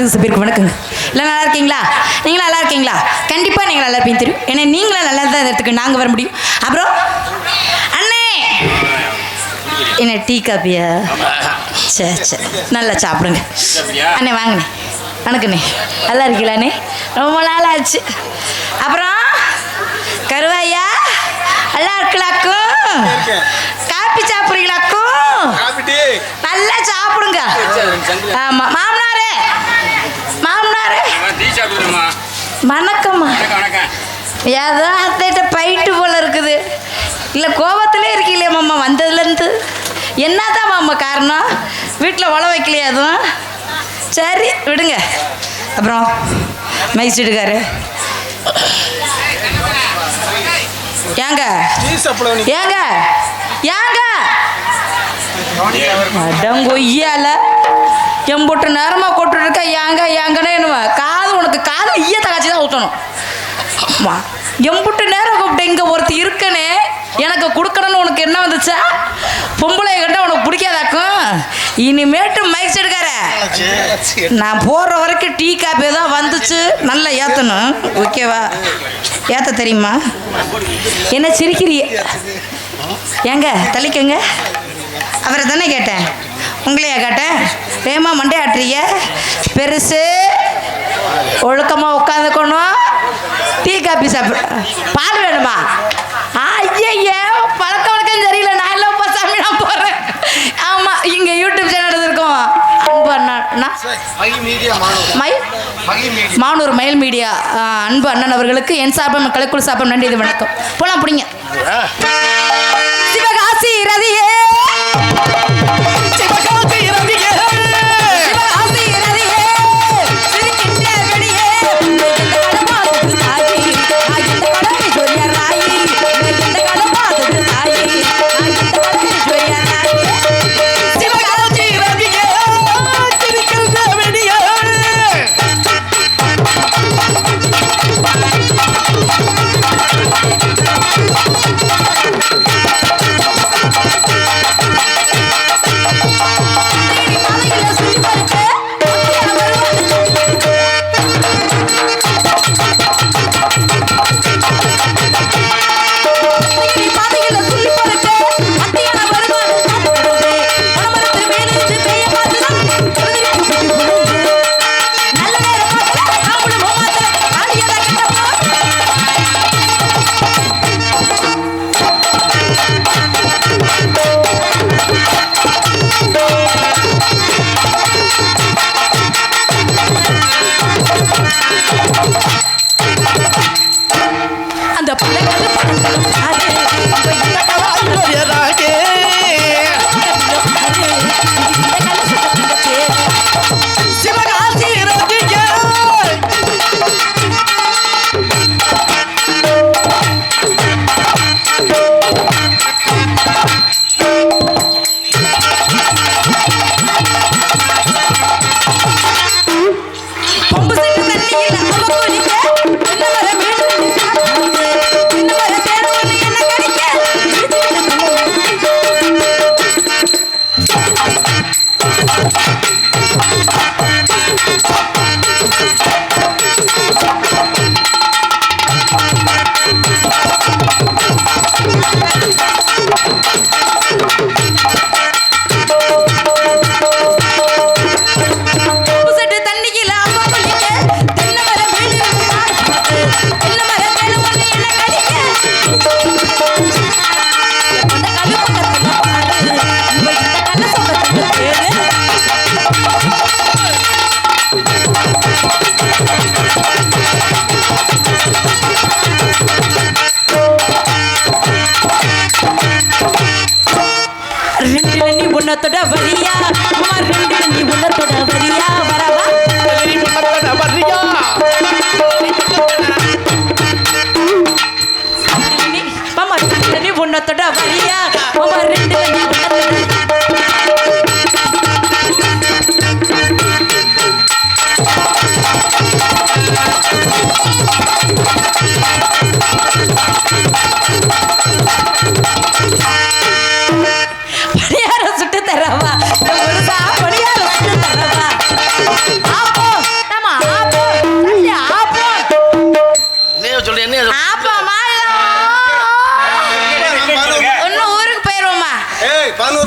உங்களுக்கு பேருக்கு வணக்கங்க. எல்லாம் நல்லா இருக்கீங்களா? நீங்களும் நல்லா இருக்கீங்களா? கண்டிப்பாக நீங்கள் நல்லா இருப்பீங்க தெரியும். ஏன்னா நீங்களும் நல்லா தான் இடத்துக்கு நாங்கள் வர முடியும். அப்புறம் அண்ணே என்ன டீ காப்பியா? சரி சரி, நல்லா சாப்பிடுங்க அண்ணே. வாங்கண்ணே. வணக்கண்ணே, நல்லா இருக்கீங்களா அண்ணே? ரொம்ப நாள் ஆச்சு. அப்புறம் கருவாயா நல்லா இருக்கலாக்கும்? காப்பி சாப்பிட்றீங்களாக்கும்? நல்லா சாப்பிடுங்க. ஆமாம். மாமனாரே மாமனாரே வணக்கம்மா. ஏதோ அத்தைகிட்ட போயிட்டு போல இருக்குது. இல்லை கோபத்திலே இருக்கீங்களே மாமா வந்ததுலேருந்து? என்னதான் மாமா காரணம்? வீட்டில் உழ வைக்கலையா எதுவும்? சரி விடுங்க. அப்புறம் மைசூட்டுக்காரு ஏங்க ஏங்க ஏங்க அடங்கொய்யால எம்பொட்டு நேரமாக கொட்டு இருக்க. ஏங்க ஏங்கன்னு என்னவா காது? உனக்கு காது ஈய தகாச்சி தான் ஊற்றணும். ஆமாம், எம்புட்டு நேரம் கூப்பிட்டு இங்கே ஒருத்தி இருக்கனே எனக்கு கொடுக்கணும்னு உனக்கு என்ன வந்துச்சா? பொம்பளை கிட்ட உனக்கு பிடிக்காதாக்கும்? இனிமேட்டு மைக் எடுக்கார. நான் போடுற வரைக்கும் டீ காப்பி தான் வந்துச்சு. நல்லா ஏற்றணும். ஓகேவா? ஏற்ற தெரியுமா? என்ன சிரிக்கிறீ? ஏங்க தள்ளிக்கங்க. அவரை தானே கேட்டேன், உங்களையா கேட்டேன்? ஏமா மண்டே ஆட்டுறீங்க? பெருசு ஒழுக்கமாக உட்காந்துக்கணும். டீ காப்பி சாப்பிட பால் வேணுமா? ஐயா பழக்க வழக்கம் சரியில்லை. நான் எல்லாம் இப்போ சாமி நான் போகிறேன். ஆமாம், இங்கே யூடியூப் சேனல் இருக்கும். அன்பு அண்ணா மானூர் மயில் மீடியா அன்பு அண்ணன் அவர்களுக்கு என் சாப்பம் கலைக்குழு சாப்பம் நன்றி. இது வணக்கம். போலாம் பிடிங்க. சிவகாசி ரதியே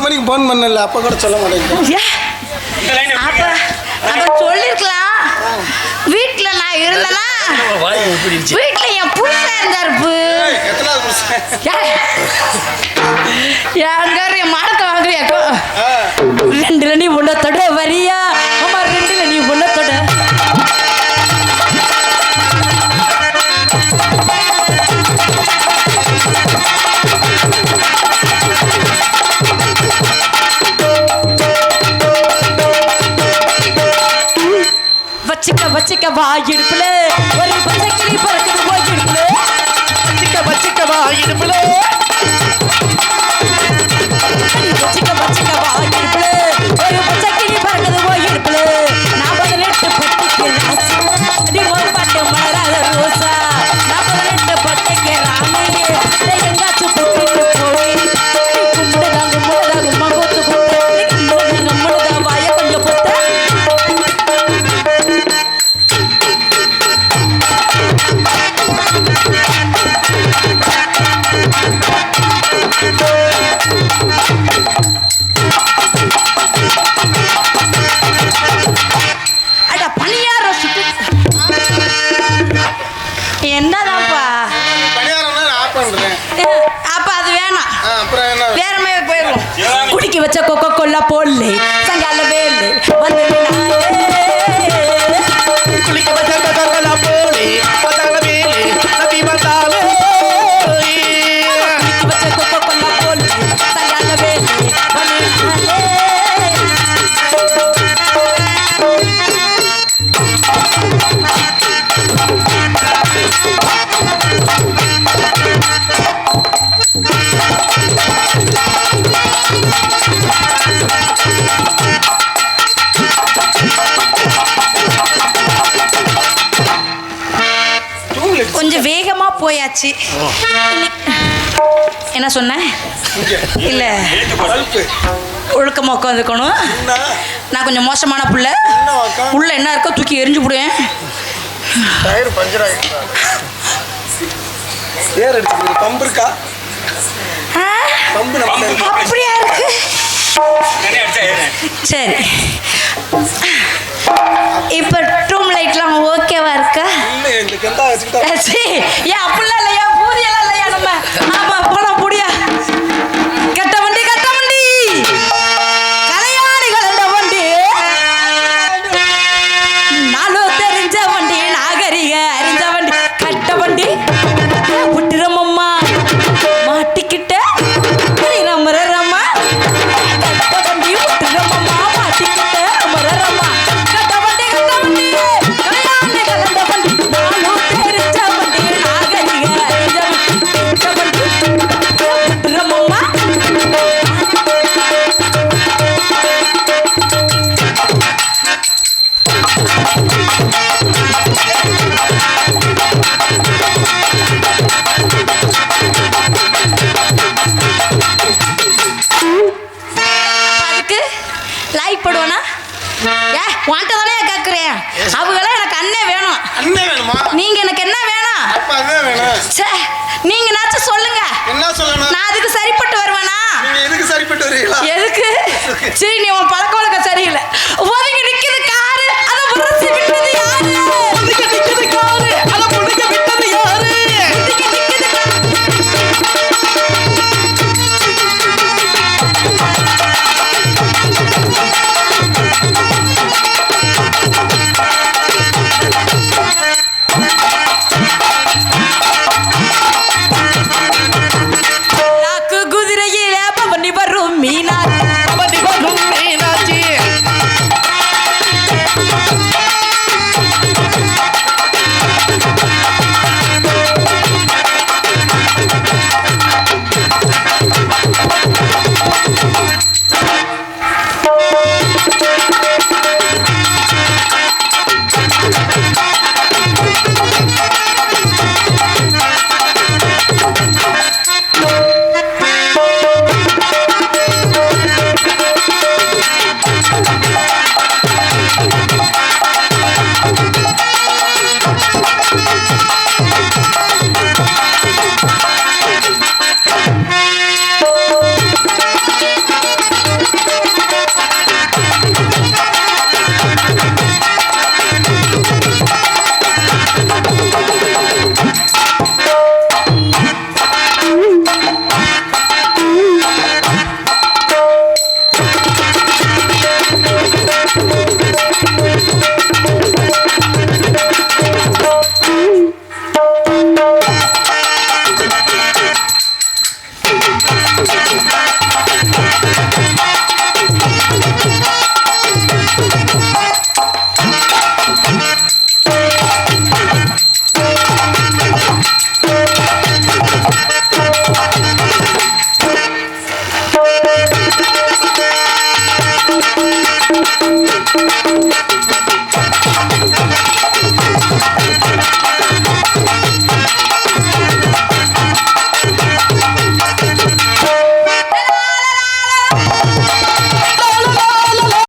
மணிக்கு ஃபோன் பண்ணல, அப்போ கூட சொல்ல மாட்டேங்க. அப்ப சொல்லிருக்கலாம். வீட்டுல நான் இருந்தேன்னா வீட்டுல என் புருஷன் இருந்தாரு. என் மானத்தை வாங்குறியாக்கோ. 2ல நீ உன்னத்தோட வரியா? ஆமா, 2ல நீ உன்னத்தோட. வச்சிக்க வா இடுப்புல ஒரு பச்சை கிளி பறக்குது போய் இடுப்புல. வச்சிக்க வா இடுப்புல வச்சிக்க வா இடுப்புல ஒரு பச்சை கிளி பறக்குது போய் இடுப்புல. நான் 18 பட்டுக்கு ராசா அடி ஒரு பாட்டு மலராத ரோசா. நான் 18 பட்டுக்கு ராணி எங்காச்சும் புட்டிட்டு போய் கும்பிடுதாங்க முன்னதாக மகத்து குத்த முன்னதா வாய கொஞ்சம் புத்த. என்னதான்ப்பா அப்ப அது வேணாம், வேற மாதிரி போயிடும். குடிக்க வச்ச கொக்கோ கோலா போடல சங்கால வேலு வந்து குளிக்க வச்ச கொக்கோ கோலா போடல பதால வேலு நதி வந்தாலே. குளிக்க வச்ச கொக்கோ கோலா போடல சங்கால வேலு வந்து கொஞ்சம் வேகமா போயாச்சு. என்ன சொன்ன? இல்ல ஒழுக்கமா உட்காந்துக்கணும். நான் கொஞ்சம் மோசமான புள்ள. உள்ள என்ன இருக்கோ தூக்கி எரிஞ்சு விடுவேன். அப்படியா இருக்கு? சரி, இப்ப டூம் லைட்லாம் ஓகேவா இருக்கா? ஏன் அப்படிலாம் இல்லையா? பூதியெல்லாம் இல்லையா? நம்ம ஆமா போலாம் புடியா. கட்ட வண்டி கட்ட வண்டி கலையாணி கலந்த வண்டி நானும் தெரிஞ்ச வண்டி நாகரிக அறிஞ்ச வண்டி கட்ட வண்டி விட்டுறமம்மா மாட்டிக்கிட்ட மரரம்மா. கட்ட வண்டி விட்டுறமம்மா மாட்டிக்கிட்ட மரரம்மா. கட்ட வண்டி கலையாணி கலந்த வண்டி நானும் தெரிஞ்ச வண்டி நாகரிக அறிஞ்ச வண்டி கட்ட வண்டி விட்டுறமம்மா. அதுக்கு லைக் போடுவானா? வாண்ட தானே கேட்குறேன். அவங்களாம் எனக்கு அண்ணே வேணும். அண்ணே வேணுமா? நீங்க எனக்கு என்ன வேணும்? அப்பா அண்ணே வேணும். சே, நீங்க நாச்சும் சொல்லுங்க.